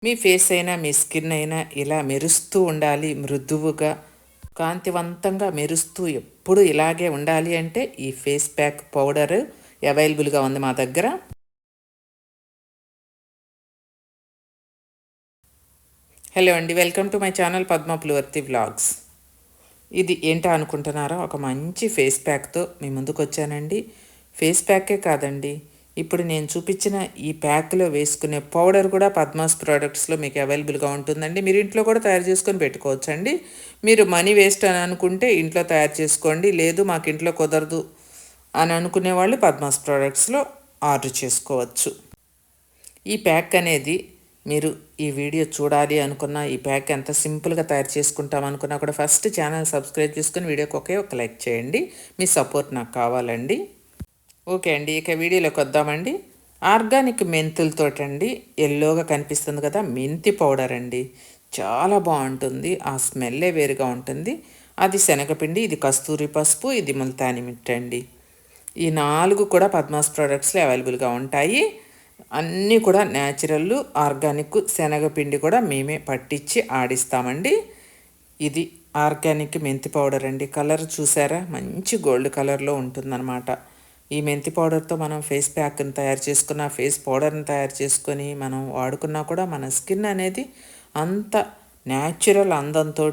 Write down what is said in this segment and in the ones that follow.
మీ face అయినా మీ skin అయినా ఇలా మెరుస్తూ ఉండాలి, మృదువుగా కాంతివంతంగా మెరుస్తూ ఎప్పుడు ఇలాగే ఉండాలి అంటే ఈ ఫేస్ ప్యాక్ పౌడర్ అవైలబుల్గా ఉంది మా దగ్గర. హలో అండి, welcome to my channel Padma Pulivarthi vlogs. ఇది ఏంటో అనుకుంటున్నారా? ఒక మంచి ఫేస్ ప్యాక్తో మీ ముందుకు వచ్చానండి. ఫేస్ ప్యాకే కాదండి, ఇప్పుడు నేను చూపించిన ఈ ప్యాక్లో వేసుకునే పౌడర్ కూడా పద్మాస్ ప్రోడక్ట్స్లో మీకు అవైలబుల్గా ఉంటుందండి. మీరు ఇంట్లో కూడా తయారు చేసుకొని పెట్టుకోవచ్చండి. మీరు మనీ వేస్ట్ అని అనుకుంటే ఇంట్లో తయారు చేసుకోండి, లేదు మాకు ఇంట్లో కుదరదు అని అనుకునే వాళ్ళు పద్మాస్ ప్రోడక్ట్స్లో ఆర్డర్ చేసుకోవచ్చు. ఈ ప్యాక్ అనేది మీరు ఈ వీడియో చూడాలి అనుకున్నా, ఈ ప్యాక్ ఎంత సింపుల్గా తయారు చేసుకుంటాం అనుకున్నా కూడా ఫస్ట్ ఛానల్ సబ్స్క్రైబ్ చేసుకుని వీడియోకి ఒకే ఒక లైక్ చేయండి. మీ సపోర్ట్ నాకు కావాలండి. ఓకే అండి, ఇక వీడియోలోకి వద్దామండి. ఆర్గానిక్ మెంతులతోటండి, ఎల్లోగా కనిపిస్తుంది కదా, మెంతి పౌడర్ అండి. చాలా బాగుంటుంది, ఆ స్మెల్లే వేరుగా ఉంటుంది. అది శనగపిండి, ఇది కస్తూరి పసుపు, ఇది ముల్తాని మిట్టి అండి. ఈ 4 కూడా పద్మాస్ ప్రోడక్ట్స్లో అవైలబుల్గా ఉంటాయి. అన్నీ కూడా న్యాచురల్, ఆర్గానిక్. శనగపిండి కూడా మేమే పట్టించి ఆడిస్తామండి. ఇది ఆర్గానిక్ మెంతి పౌడర్ అండి. కలర్ చూసారా, మంచి గోల్డ్ కలర్లో ఉంటుందన్నమాట. ఈ మెంతి పౌడర్తో మనం ఫేస్ ప్యాక్ని తయారు చేసుకున్న, ఫేస్ పౌడర్ని తయారు చేసుకొని మనం వాడుకున్నా కూడా మన స్కిన్ అనేది అంత న్యాచురల్ అందంతో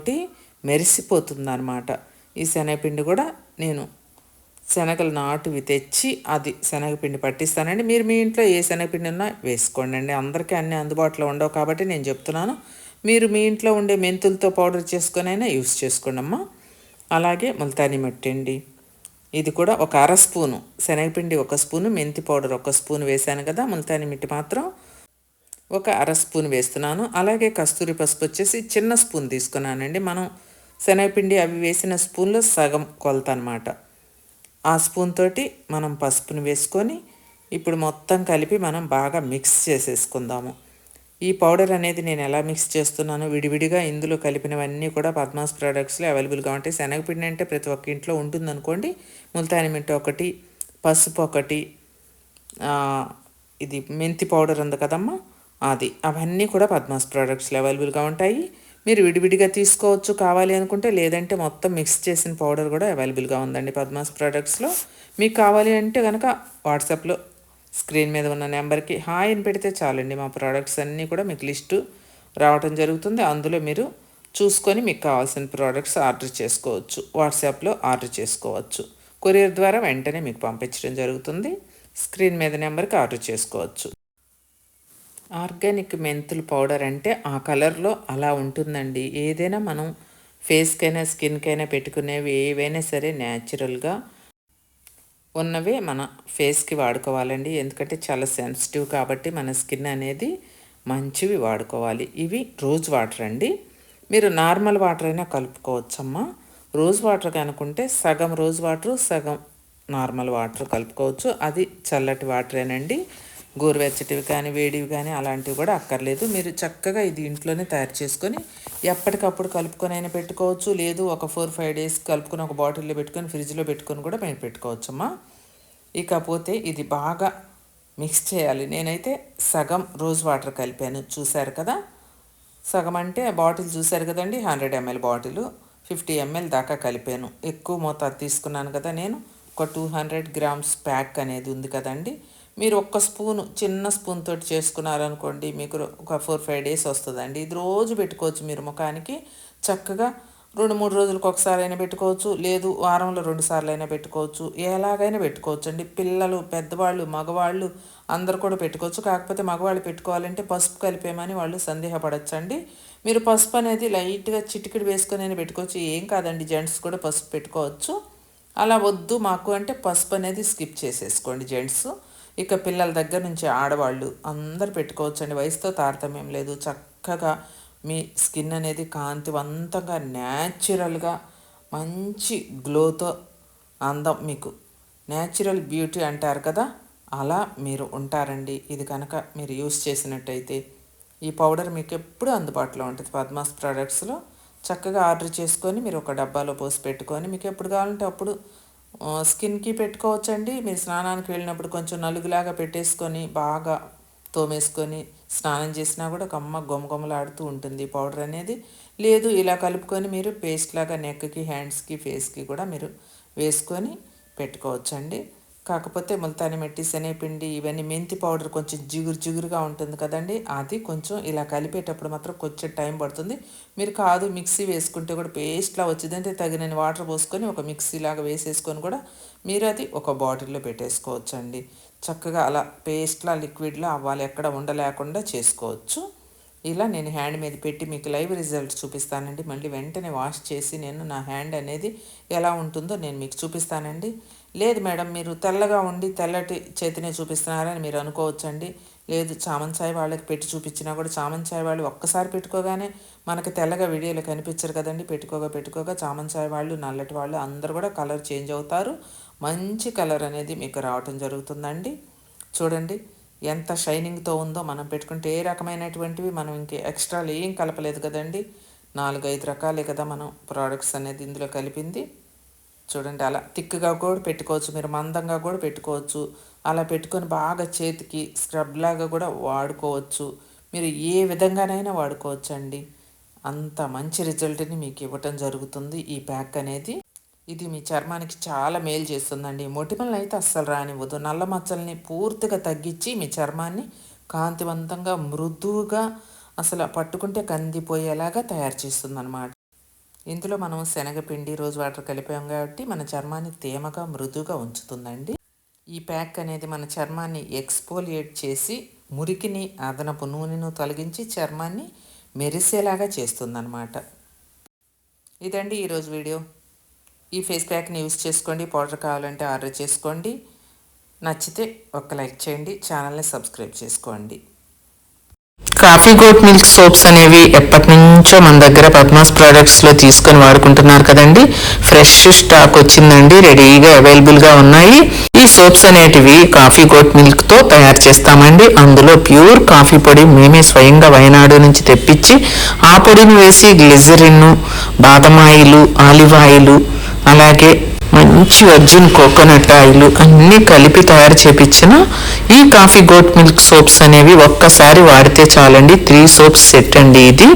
మెరిసిపోతుందన్నమాట. ఈ శనగపిండి కూడా నేను శనగలు నాటువి తెచ్చి అది శనగపిండి పట్టిస్తానండి. మీరు మీ ఇంట్లో ఏ శనగపిండి ఉన్నా వేసుకోండి అండి. అందరికీ అన్నీ అందుబాటులో ఉండవు కాబట్టి నేను చెప్తున్నాను. మీరు మీ ఇంట్లో ఉండే మెంతులతో పౌడర్ చేసుకొని అయినా యూస్ చేసుకోండి అమ్మా. అలాగే ముల్తానీ మట్టి అండి, ఇది కూడా ఒక అర స్పూను. శనగపిండి ఒక స్పూను, మెంతి పౌడర్ ఒక స్పూన్ వేసాను కదా, ముల్తానీ మట్టి మాత్రం ఒక అర స్పూన్ వేస్తున్నాను. అలాగే కస్తూరి పసుపు వచ్చేసి చిన్న స్పూన్ తీసుకున్నానండి. మనం శనగపిండి అవి వేసిన స్పూన్లో సగం కొలత అనమాట. ఆ స్పూన్ తోటి మనం పసుపుని వేసుకొని ఇప్పుడు మొత్తం కలిపి మనం బాగా మిక్స్ చేసేసుకుందాము. ఈ పౌడర్ అనేది నేను ఎలా మిక్స్ చేస్తున్నాను, విడివిడిగా ఇందులో కలిపినవన్నీ కూడా పద్మాస్ ప్రోడక్ట్స్లో అవైలబుల్గా ఉంటాయి. శనగపిండి అంటే ప్రతి ఒక్క ఇంట్లో ఉంటుందనుకోండి. ముల్తాని మిట్టి ఒకటి, పసుపు ఒకటి, ఇది మెంతి పౌడర్ ఉంది కదమ్మా, అది అవన్నీ కూడా పద్మాస్ ప్రోడక్ట్స్లో అవైలబుల్గా ఉంటాయి. మీరు విడివిడిగా తీసుకోవచ్చు కావాలి అనుకుంటే, లేదంటే మొత్తం మిక్స్ చేసిన పౌడర్ కూడా అవైలబుల్గా ఉందండి పద్మాస్ ప్రోడక్ట్స్లో. మీకు కావాలి అంటే కనుక వాట్సాప్లో స్క్రీన్ మీద ఉన్న నెంబర్కి హాయ్ అని పెడితే చాలండి. మా ప్రోడక్ట్స్ అన్నీ కూడా మీకు లిస్టు రావటం జరుగుతుంది. అందులో మీరు చూసుకొని మీకు కావాల్సిన ప్రోడక్ట్స్ ఆర్డర్ చేసుకోవచ్చు. వాట్సాప్లో ఆర్డర్ చేసుకోవచ్చు. కొరియర్ ద్వారా వెంటనే మీకు పంపించడం జరుగుతుంది. స్క్రీన్ మీద నెంబర్కి ఆర్డర్ చేసుకోవచ్చు. ఆర్గానిక్ మెంతులు పౌడర్ అంటే ఆ కలర్లో అలా ఉంటుందండి. ఏదైనా మనం ఫేస్కైనా స్కిన్కైనా పెట్టుకునేవి ఏవైనా సరే న్యాచురల్గా ఉన్నవే మన ఫేస్కి వాడుకోవాలండి. ఎందుకంటే చాలా సెన్సిటివ్ కాబట్టి మన స్కిన్ అనేది మంచివి వాడుకోవాలి. ఇవి రోజ్ వాటర్ అండి. మీరు నార్మల్ వాటర్ అయినా కలుపుకోవచ్చమ్మా. రోజ్ వాటర్ అనుకుంటే సగం రోజ్ వాటరు, సగం నార్మల్ వాటర్ కలుపుకోవచ్చు. అది చల్లటి వాటరేనండి. గోరువెచ్చటివి కానీ వేడివి కానీ అలాంటివి కూడా అక్కర్లేదు. మీరు చక్కగా ఇది ఇంట్లోనే తయారు చేసుకొని ఎప్పటికప్పుడు కలుపుకొని అయినా పెట్టుకోవచ్చు. లేదు ఒక 4-5 డేస్ కలుపుకొని ఒక బాటిల్లో పెట్టుకొని ఫ్రిడ్జ్లో పెట్టుకొని కూడా మీరు పెట్టుకోవచ్చమ్మా. ఇకపోతే ఇది బాగా మిక్స్ చేయాలి. నేనైతే సగం రోజ్ వాటర్ కలిపాను, చూశారు కదా. సగం అంటే బాటిల్ చూశారు కదండి, 100 ml బాటిల్ 50 ml దాకా కలిపాను. ఎక్కువ మోతాదు తీసుకున్నాను కదా నేను. ఒక 200 grams ప్యాక్ అనేది ఉంది కదండి. మీరు ఒక్క స్పూను, చిన్న స్పూన్ తోటి చేసుకున్నారనుకోండి, మీకు ఒక 4-5 డేస్ వస్తుందండి. ఇది రోజు పెట్టుకోవచ్చు మీరు ముఖానికి. చక్కగా 2-3 రోజులకు ఒకసారి అయినా పెట్టుకోవచ్చు, లేదు వారంలో 2 సార్లు అయినా పెట్టుకోవచ్చు. ఎలాగైనా పెట్టుకోవచ్చు అండి. పిల్లలు, పెద్దవాళ్ళు, మగవాళ్ళు అందరు కూడా పెట్టుకోవచ్చు. కాకపోతే మగవాళ్ళు పెట్టుకోవాలంటే పసుపు కలిపేమని వాళ్ళు సందేహపడచ్చండి. మీరు పసుపు అనేది లైట్గా చిటికెడు వేసుకొని అయినా పెట్టుకోవచ్చు, ఏం కాదండి. జెంట్స్ కూడా పసుపు పెట్టుకోవచ్చు. అలా వద్దు మాకు అంటే పసుపు అనేది స్కిప్ చేసేసుకోండి జెంట్స్. ఇక పిల్లల దగ్గర నుంచి ఆడవాళ్ళు అందరు పెట్టుకోవచ్చు అండి. వయసుతో తారతమ్యం లేదు. చక్కగా మీ స్కిన్ అనేది కాంతివంతంగా న్యాచురల్గా మంచి గ్లోతో అందం, మీకు న్యాచురల్ బ్యూటీ అంటారు కదా, అలా మీరు ఉంటారండి. ఇది కనుక మీరు యూస్ చేసినట్టయితే ఈ పౌడర్ మీకు ఎప్పుడూ అందుబాటులో ఉంటుంది పద్మాస్ ప్రోడక్ట్స్లో. చక్కగా ఆర్డర్ చేసుకొని మీరు ఒక డబ్బాలో పోసి పెట్టుకొని మీకు ఎప్పుడు కావాలంటే అప్పుడు స్కిన్కి పెట్టుకోవచ్చండి. మీరు స్నానానికి వెళ్ళినప్పుడు కొంచెం నలుగులాగా పెట్టేసుకొని బాగా తోమేసుకొని స్నానం చేసినా కూడా కమ్మ గొమగొమలాడుతూ ఉంటుంది పౌడర్ అనేది. లేదు ఇలా కలుపుకొని మీరు పేస్ట్ లాగా నెక్కి, హ్యాండ్స్కి, ఫేస్కి కూడా మీరు వేసుకొని పెట్టుకోవచ్చండి. కాకపోతే ముల్తాని మట్టి, శనగపిండి, ఇవన్నీ మెంతి పౌడర్ కొంచెం జిగురుగా ఉంటుంది కదండి, అది కొంచెం ఇలా కలిపేటప్పుడు మాత్రం కొంచెం టైం పడుతుంది. మీరు కాదు మిక్సీ వేసుకుంటే కూడా పేస్ట్లా వచ్చిందంటే తగినన్ని వాటర్ పోసుకొని ఒక మిక్సీలాగా వేసేసుకొని కూడా మీరు అది ఒక బాటిల్లో పెట్టేసుకోవచ్చండి. చక్కగా అలా పేస్ట్లా లిక్విడ్లా అవ్వాలి, ఎక్కడ ఉండలేకుండా చేసుకోవచ్చు. ఇలా నేను హ్యాండ్ మీద పెట్టి మీకు లైవ్ రిజల్ట్ చూపిస్తానండి. మళ్ళీ వెంటనే వాష్ చేసి నేను నా హ్యాండ్ అనేది ఎలా ఉంటుందో నేను మీకు చూపిస్తానండి. లేదు మేడం మీరు తెల్లగా ఉండి తెల్లటి చేతినే చూపిస్తున్నారని మీరు అనుకోవచ్చండి. లేదు చామంచాయి వాళ్ళకి పెట్టి చూపించినా కూడా చామంచాయి వాళ్ళు ఒక్కసారి పెట్టుకోగానే మనకి తెల్లగా వీడియోలో కనిపించరు కదండి. పెట్టుకోగా చామంచాయి వాళ్ళు, నల్లటి వాళ్ళు అందరూ కూడా కలర్ చేంజ్ అవుతారు. మంచి కలర్ అనేది మీకు రావటం జరుగుతుందండి. చూడండి ఎంత షైనింగ్తో ఉందో. మనం పెట్టుకుంటే ఏ రకమైనటువంటివి మనం ఇంకే ఎక్స్ట్రాలు ఏం కలపలేదు కదండి. 4-5 రకాలే కదా మనం ప్రోడక్ట్స్ అనేది ఇందులో కలిపింది. చూడండి అలా థిక్గా కూడా పెట్టుకోవచ్చు, మీరు మందంగా కూడా పెట్టుకోవచ్చు. అలా పెట్టుకొని బాగా చేతికి స్క్రబ్ లాగా కూడా వాడుకోవచ్చు. మీరు ఏ విధంగానైనా వాడుకోవచ్చు అండి. అంత మంచి రిజల్ట్ని మీకు ఇవ్వటం జరుగుతుంది ఈ ప్యాక్ అనేది. ఇది మీ చర్మానికి చాలా మేలు చేస్తుందండి. మొటిమలను అయితే అస్సలు రానివ్వదు. నల్ల మచ్చల్ని పూర్తిగా తగ్గించి మీ చర్మాన్ని కాంతివంతంగా, మృదువుగా, అసలు పట్టుకుంటే కందిపోయేలాగా తయారు చేస్తుంది అన్నమాట. ఇందులో మనం శనగపిండి, రోజ్ వాటర్ కలిపాం కాబట్టి మన చర్మాన్ని తేమగా, మృదువుగా ఉంచుతుందండి. ఈ ప్యాక్ అనేది మన చర్మాన్ని ఎక్స్ఫోలియేట్ చేసి మురికిని, అదనపు నూనెను తొలగించి చర్మాన్ని మెరిసేలాగా చేస్తుందన్నమాట. ఇదండి ఈరోజు వీడియో. ఈ ఫేస్ ప్యాక్ని యూస్ చేసుకోండి. పౌడర్ కావాలంటే ఆర్డర్ చేసుకోండి. నచ్చితే ఒక లైక్ చేయండి, ఛానల్ని సబ్స్క్రైబ్ చేసుకోండి. కాఫీ గోట్ మిల్క్ సోప్స్ అనేవి ఎప్పటి నుంచో మన దగ్గర పద్మాస్ ప్రోడక్ట్స్లో తీసుకొని వాడుకుంటున్నారు కదండి. ఫ్రెష్ స్టాక్ వచ్చిందండి, రెడీగా అవైలబుల్గా ఉన్నాయి. ఈ సోప్స్ అనేటివి కాఫీ గోట్ మిల్క్తో తయారు చేస్తామండి. అందులో ప్యూర్ కాఫీ పొడి మేమే స్వయంగా వయనాడు నుంచి తెప్పించి ఆ పొడిని వేసి గ్లిజరిన్, బాదం ఆయిల్, ఆలివ్ ఆయిల్, అలాగే మంచి వర్జిన్ కోకోనట్ ఆయిల్ అన్నీ కలిపి తయారు చేపించిన ఈ కాఫీ గోట్ మిల్క్ సోప్స్ అనేవి ఒక్కసారి వాడితే చాలండి. 3 సోప్స్ సెట్ అండి ఇది.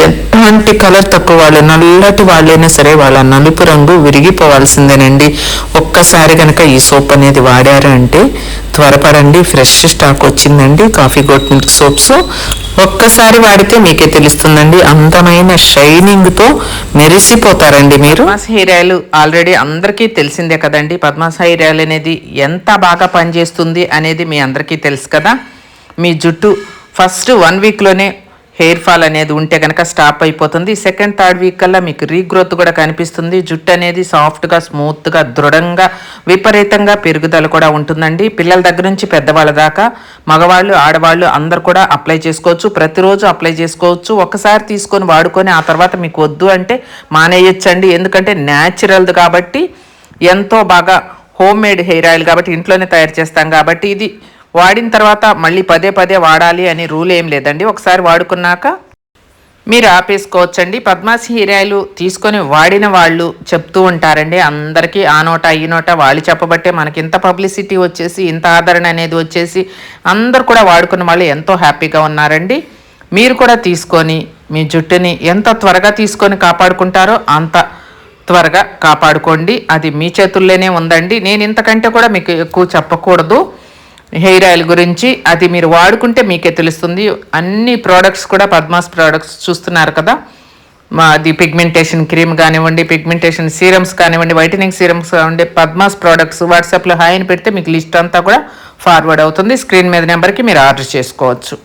ఎలాంటి కలర్ తక్కువ వాళ్ళు, నల్లటి వాళ్ళైనా సరే వాళ్ళ నలుపు రంగు విరిగిపోవాల్సిందేనండి. ఒక్కసారి కనుక ఈ సోప్ అనేది వాడారు అంటే త్వరపడండి, ఫ్రెష్ స్టాక్ వచ్చిందండి కాఫీ గోట్ మిల్క్ సోప్స్. ఒక్కసారి వాడితే మీకే తెలుస్తుందండి, అందమైన షైనింగ్తో మెరిసిపోతారండి మీరు. పద్మాస్ హెయిర్ ఆయిల్ ఆల్రెడీ అందరికీ తెలిసిందే కదండి. పద్మాస్ హెయిర్ ఆయిల్ అనేది ఎంత బాగా పనిచేస్తుంది అనేది మీ అందరికీ తెలుసు కదా. మీ జుట్టు ఫస్ట్ 1 వీక్లోనే హెయిర్ ఫాల్ అనేది ఉంటే కనుక స్టాప్ అయిపోతుంది. సెకండ్, థర్డ్ వీక్ కల్లా మీకు రీగ్రోత్ కూడా కనిపిస్తుంది. జుట్టు అనేది సాఫ్ట్గా, స్మూత్గా, దృఢంగా, విపరీతంగా పెరుగుదల కూడా ఉంటుందండి. పిల్లల దగ్గర నుంచి పెద్దవాళ్ళ దాకా, మగవాళ్ళు, ఆడవాళ్ళు అందరు కూడా అప్లై చేసుకోవచ్చు. ప్రతిరోజు అప్లై చేసుకోవచ్చు. ఒకసారి తీసుకొని వాడుకొని ఆ తర్వాత మీకు వద్దు అంటే మానేయచ్చండి. ఎందుకంటే న్యాచురల్ది కాబట్టి, ఎంతో బాగా హోమ్ మేడ్ హెయిర్ ఆయిల్ కాబట్టి, ఇంట్లోనే తయారు చేస్తాం కాబట్టి ఇది వాడిన తర్వాత మళ్ళీ పదే వాడాలి అని రూల్ ఏం లేదండి. ఒకసారి వాడుకున్నాక మీరు ఆపేసుకోవచ్చండి. పద్మాస్ హెయిర్ ఆయిల్ తీసుకొని వాడిన వాళ్ళు చెప్తూ ఉంటారండి అందరికీ, ఆ నోట ఈ నోట వాళ్ళు చెప్పబట్టే మనకి ఇంత పబ్లిసిటీ వచ్చేసి, ఇంత ఆదరణ అనేది వచ్చేసి అందరు కూడా వాడుకున్న వాళ్ళు ఎంతో హ్యాపీగా ఉన్నారండి. మీరు కూడా తీసుకొని మీ జుట్టుని ఎంత త్వరగా తీసుకొని కాపాడుకుంటారో అంత త్వరగా కాపాడుకోండి. అది మీ చేతుల్లోనే ఉందండి. నేను ఇంతకంటే కూడా మీకు ఎక్కువ చెప్పకూడదు హెయిర్ ఆయిల్ గురించి. అది మీరు వాడుకుంటే మీకే తెలుస్తుంది. అన్ని ప్రోడక్ట్స్ కూడా పద్మాస్ ప్రోడక్ట్స్ చూస్తున్నారు కదా. అది పిగ్మెంటేషన్ క్రీమ్ కానివ్వండి, పిగ్మెంటేషన్ సీరమ్స్ కానివ్వండి, వైటనింగ్ సీరమ్స్ కానివ్వండి, పద్మాస్ ప్రోడక్ట్స్ వాట్సాప్లో హాయ్ అని పెడితే మీకు లిస్ట్ అంతా కూడా ఫార్వర్డ్ అవుతుంది. స్క్రీన్ మీద నెంబర్కి మీరు ఆర్డర్ చేసుకోవచ్చు.